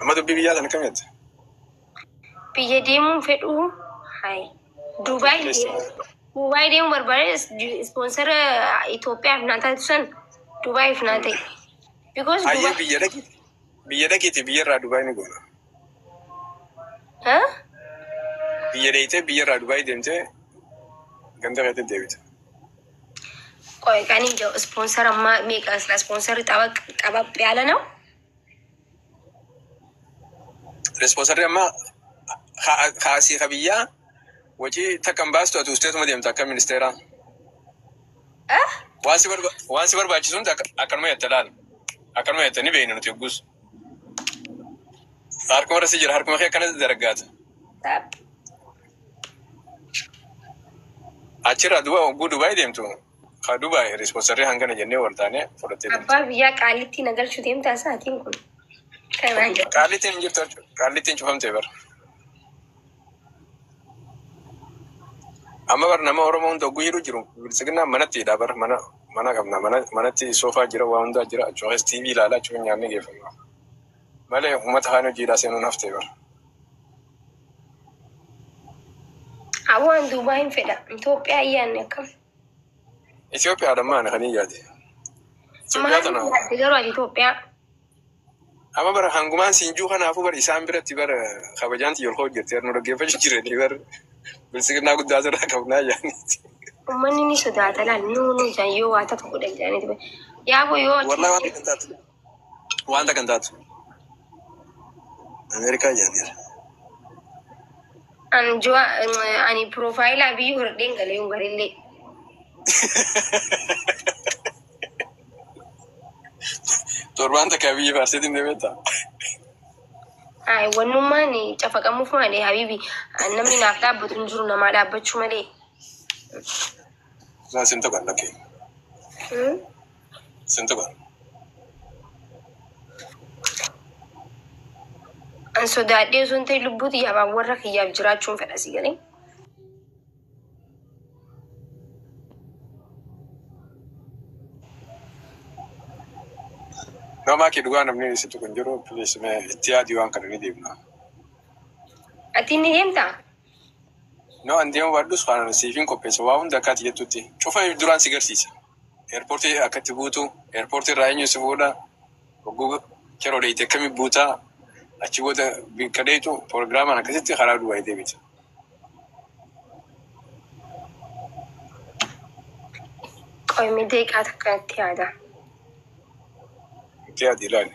Amma dubbii biyyaa sana kamitti? Biyya deemuun fedhu Dubai deemuun barbaade sponsor Itoophiyaaf naa taatu san Dubaiif naa ta'e. Because Ayyee biyya dhaqiiti biyyarraa Dubai ni goona. Biyya dheeyitee biyyarraa Dubai deemtee ganda keetti deebite. Qoy kan ijoo sponsor amma meeqa sponsor qaba yaala na'u? Responsorri amma haasii biyyaa wajii takkan baastu ati usteetuma deemta akka ministeeraa. Waan si barbaachisuun akkanuma yetta laala. Akkanuma yetta ni beekna nuti yoggus. Harkuma irra si jira harkuma kee akkanatti daraggaata. Achirraa Dubai deemtu. Haa Dubai responsorri hangana jennee waltaanee fudhattee deemtu. Abbaa biyyaa qaalitti nagalchuu deemtaa sa'aatiin kun. Qaalittiin hin jirtu qaalittiin cufamtee bara. Amma bara nama Oromoo hunda ogguu jiru bilisignaa manatti hidhaa bara mana qabna manatti soofaa jira waa hundaa jira achuunis TV ilaalaa achuun nyaanni geeffamu. Malee uummata kaan hojiidhaa seenuun haftee bara. Awwaan Dubai hin fedha. Itoophiyaa ayyaanni akkam? Itoophiyaa dhammaan kan iyyaate. Itoophiyaa. Amma bara hangumaan siinjuu kanaafuu bara isaan biratti bara kabajaanti yoo hojjettee nu dhaggeeffachuu jiranii bara bilisignaa guddaa irraa qabnaa jaaniiti. Uummanni ni sodaata laal nuuni yoo waa takka godhan jaaniiti. Yaaboo yoo wanta kan taatu. Ameerikaa jaaniira. Ani profaayilaa biyyuu hordeen galee hin garillee. Torbaan takka biyyi faarseetiin deemeta. Wannummaan cafaqamuuf malee habibi namni naaf dhaabbatu hin jiru namaa dhaabbachuu malee. Sinta kan dhaqqee. Sinta kan. An sodaadhee osoo hin ta'e lubbuuti yaabaan warra kiyyaaf jiraachuun fedha si galee. Nama kee dhugaa namni situ kan jiru pileesime itti yaadii waan kana ni deemna. Ati ni deemtaa? No an deemu baadhus kan siifin qopheessa waa hunda akkaati jettutti cufa duraan si garsiisa. Eerpoortii akkatti buutu eerpoortii irraa eenyu si fuudha hogguu yeroo dheeyite akkamii buutaa achi booda bikka dheeytu proogiraamaan akkasitti karaa duwwaa deebita. Qoymi deeqaa takka itti yaada. Yaadi ilaali.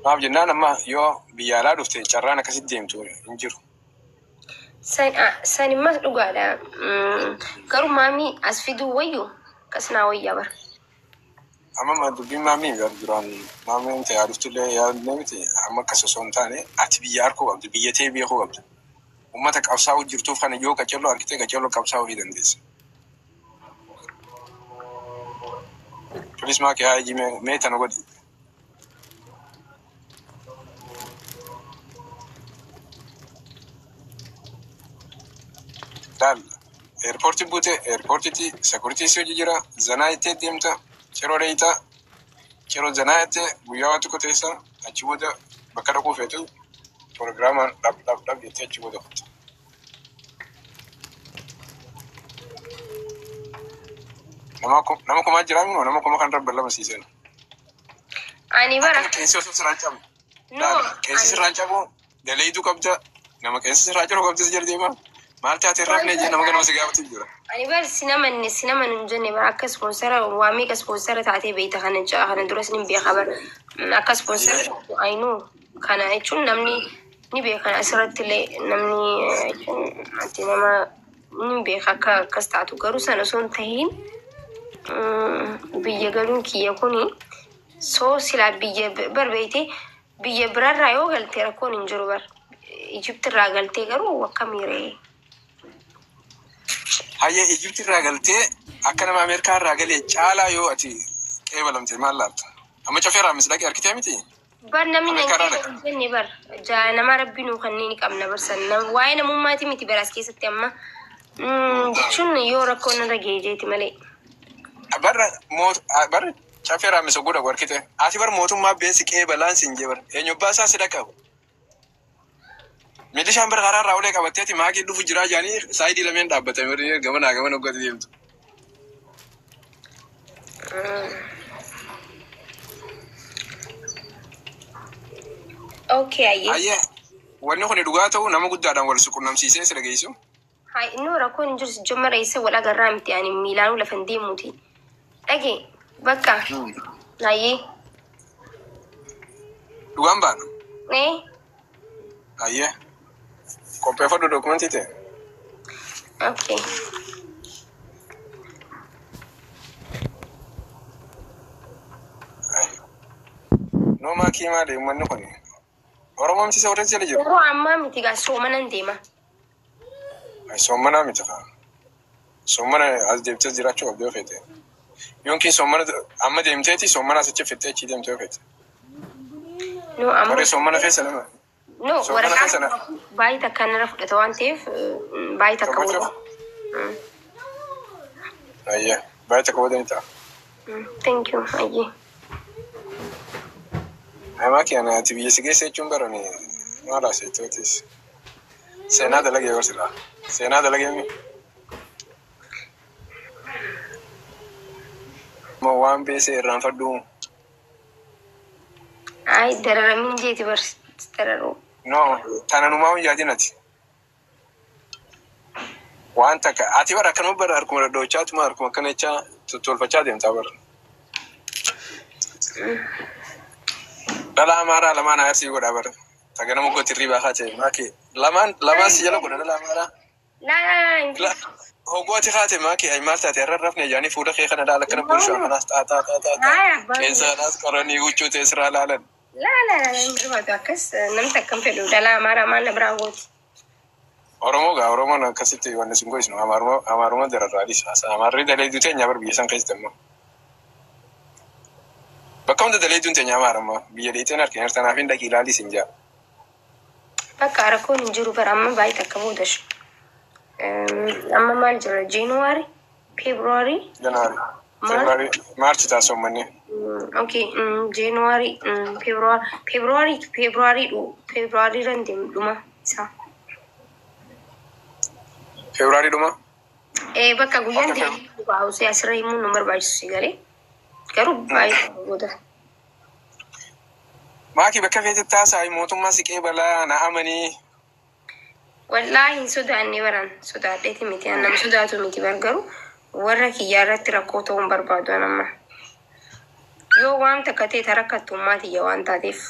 Maaf jennaan amma yoo biyya alaa dhufte carraan akkasitti deemtu hin jiru. San immas dhugaadha. Garuu maamii as fiduu wayyu akkasinaa wayyaa bara. Amma dubbiin maamii duraan maamiin ta'ee dhuftullee yaadne miti amma akkas osoo hin taane ati biyya harkuu qabdu biyya ta'e biyya koo qabdu. Uummata qabsaa'uu jirtuuf kana yoo qacello argitee qacello qabsaa'uu fi dandeessa. Polis maakee haa ijji mee tana godhi. Laal eerpoortii buute eerpoortiitti sekuriitiis hojii jira zanaa ittee deemta yeroo dheeyita yeroo zanaa ittee guyyaa waan tokko teessa achi booda bakka dhaquu feetu proogiraamaan dhab jettee achi booda fudhata. Nama kumaa jiraan nama kuma kan rabban lama siisan. Ani bara. Qeensi osoo sirraan cabu. Qeensi sirraan cabu daleeyitu qabda nama qeensi sirraa jiru qabdi si jala deema. Maal taatee raafnee jee nama ganama si gaafatu jira. Ani bara sinaman hin jenne bara akka sponsora waa meeqa sponsora taatee beeyta kana duras ni beeka bara akka sponsora ayinuu kana jechuun namni ni beekan asirratti illee namni ati nama ni beeka akka akkas taatu garuu sana osoo hin tahiin biyya galuun kiyya kuni soo silaa biyya barbeeyte biyya biraarraa yoo galtee rakkoon hin jiru bar Ijiptirraa galtee garuu akkamiiree. Hayyee Ijiptirraa galtee akka nama Ameerikaarraa galee caalaa yoo ati qeebalamte maal laata? Amma cafeeraa mislaqee harkitee miti? Bar namni nan jenne bar nama rabbinuu kanneen qabna barsan waa'ee namummaati miti baraas keessatti amma jechuun yoo rakkoon irra geejeeti malee. Barra Chafera misogoda warkite. Ati bar mootummaa basic e balance injebar. Eenyu baasaa sida qabu. Milishaan bar qaraa raawulee qabatteeti maaqii dhufu jiraa jaanii saayidii lameen dhaabbatame gamana oggatti deemtu. Okay, ayye. Wanni kun dhugaa ta'u nama guddaadhaan wal suqunnamsiisee sira geessu. Hai, no rakkoon hin jiru jommara isa wal agarraa miti ani miilaanuu lafan deemuuti. Dhage, bakka. Ayye. Dhugaan baana. Eh? Ayye. Qopheeffadhu dokumentii ta'e. Okay. No maakii maali uummanni kun? Oromoon si warra jala jiru. Yeroo ammaa miti gaa soomanan deema. Soomana miti kaa. Soomana as deemtee jiraachuu qabdee ofeete. Yookiin soomana amma deemteeti soomana asitti fittee achi deemtee ofeete. No amma. Warri soomana keessa nama. No waraqaa baay'ee takka nara fudhata waan ta'eef baay'ee takka booda. Ayye baay'ee takka booda ni ta'a. Thank you ayye. Ama kiana ati biyya si geesse jechuun barani maal haasa'ettootis. Seenaa dalagee barsiidha. Seenaa dalagee mi? Ma waan beesee irraanfadhu. Ay dararamin jeeti dararuu. No, tananumaa hin yaadinati. Waan takka ati bara akkanuma bara harkuma dhodhoochaatuma harkuma akkana jechaa tolfachaa deemtaa bara. Dhala amaaraa lamaan ayarsii godhaa bara. Taga nama gooti riibaa haa ta'e maakee lamaan si jala godha dhala amaaraa. La. Hoggooti haa ta'e maakee ay maal taate irra rafne jaanii fuula kee kana dhaala akkana bulchuu amanaas xaaxaa. Qeensa kanaas qoranii huccuu ta'e siraa laalan. La hin barbaadu akkas namni akkam fedhu dhala amaaraa maal na biraan gooti. Oromoon akkasitti wanni sun goisnu amaaruma dararraadhis amaarri daleeduu teenya bar biyya san keessatti immoo. Bakka hunda daleeduun teenya amaarama biyya dheeteen harkeen hartanaaf hin dhaqii ilaalis hin jaa. Bakka rakkoon hin jiru bara amma baay'ee takka boodash. Amma maal jira Jeenuwaari? Feebruwaarii? Januari. Maarchi taasoo manne. Okay, Jeenuwaari, Feebruwaarii ran dhuma isaa. Feebruwaarii dhuma? Bakka guyyaan deemu baa'usee asirra himuun nu barbaachisu si galee. Garuu baay'ee booda. Maakii bakka feetii taasaa mootummaa siqee balaa na amanii. Wallaahi hin sodaanne baran sodaadheeti miti nama sodaatu miti garuu warra kiyyaa irratti rakkoo ta'uu hin barbaadu amma. Yoo waan takka ta'e rakkattummaa tiyya waan taateef.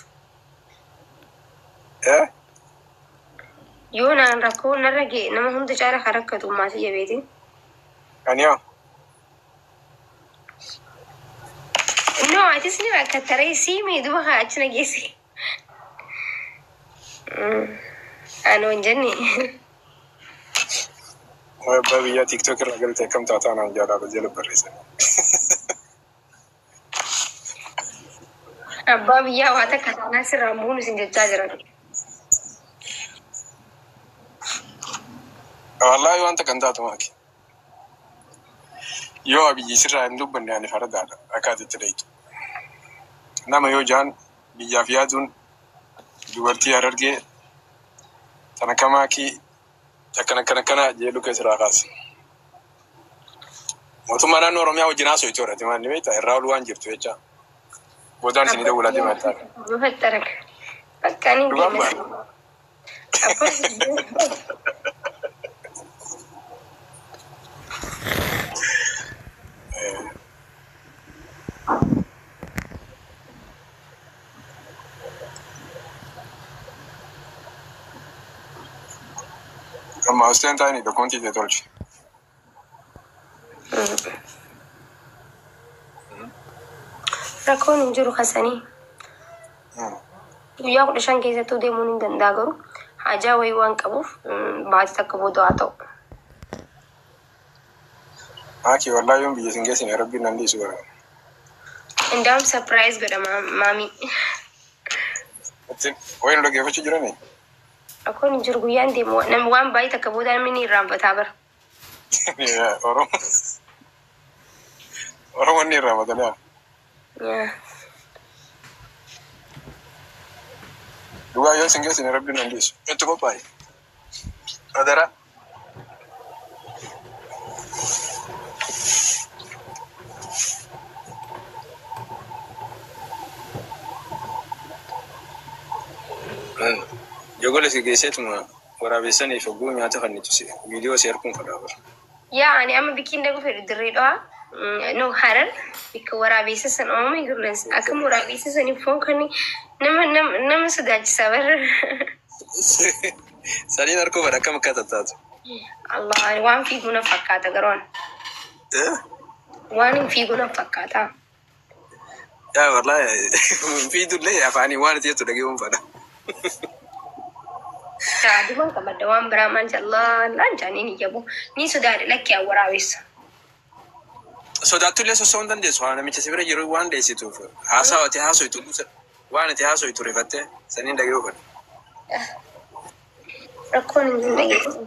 Yoo naan rakkoo narra ga'e nama hunda caala kan rakkattummaa tiyya beetiin. Aniyoo? No, atis ni rakkataree siimee duba haa achi nageesse. Ano hin jenne. Abbaa biyyaa TikTok irraa galtee akkam taataa naan jaalala jala barreessan. Abbaa biyyaa waa takka taanaa sirraan bu'uun isin jechaa jiran. Wallaahi waan takka hin taatu maaki. Yoo abiyyi sirraa hin dubbanne ani faradaadha akkaatitti dheeytu. Nama yoo jaan biyyaaf yaaduun dubartii Harargee tana kamaakii akkana jedhu keessaa kaasa. Mootummaa naannoo Oromiyaa wajjin haasoo itti horate maal ni beektaa irraa ol waan jirtu jecha. Boodaan isinii dawulaa deemaa ta'a. Bufattara bakka ni deema. Amma usteen taa'anii dokumentii ta'e tolchi. Rakkoon hin jiru kasanii. Guyyaa 15 keessattuu deemuun hin danda'a garuu hajaa wayii waan qabuuf baatii takka booda haa ta'u. Maakii wallaahi yoon biyya sin geessine rabbiin nan dhiisu bara. Indaam surprise godha maamii. Wayi nu dhaggeeffachuu jiranii? Rakkoon hin jiru guyyaan deemu waan baay'ee takka booda namni ni irraanfataa bara. Oromoon ni irraanfatanii. Dua yo singe sin rabbi nandis. Eto ko pai. Adara. Jogole sige setuma warabisani fogu nyata fanitusi. Video share kun fadabar. يعني أما بكين ده في الدريدة نو حرر بك ورابيس سن أمي يقولن أكم ورابيس سن يفون كني نم سداج سبر سالي نركو برا كم كاتات الله وان في جونا فكاتا قرون وان في جونا فكاتا يا والله في دول ليه أفاني وان تيجي تلاقيهم فدا عادي ما كبر دوام برا شاء الله لا جاني نجيبه ني سدار لك يا ورابيس سوداتو لسه سوندن دي سوانا ميتشي سبرا يرو وان دي سيتو هاسا وتي هاسو يتو وان تي هاسو يتو ريفته سنين دغيو ركون نجيبه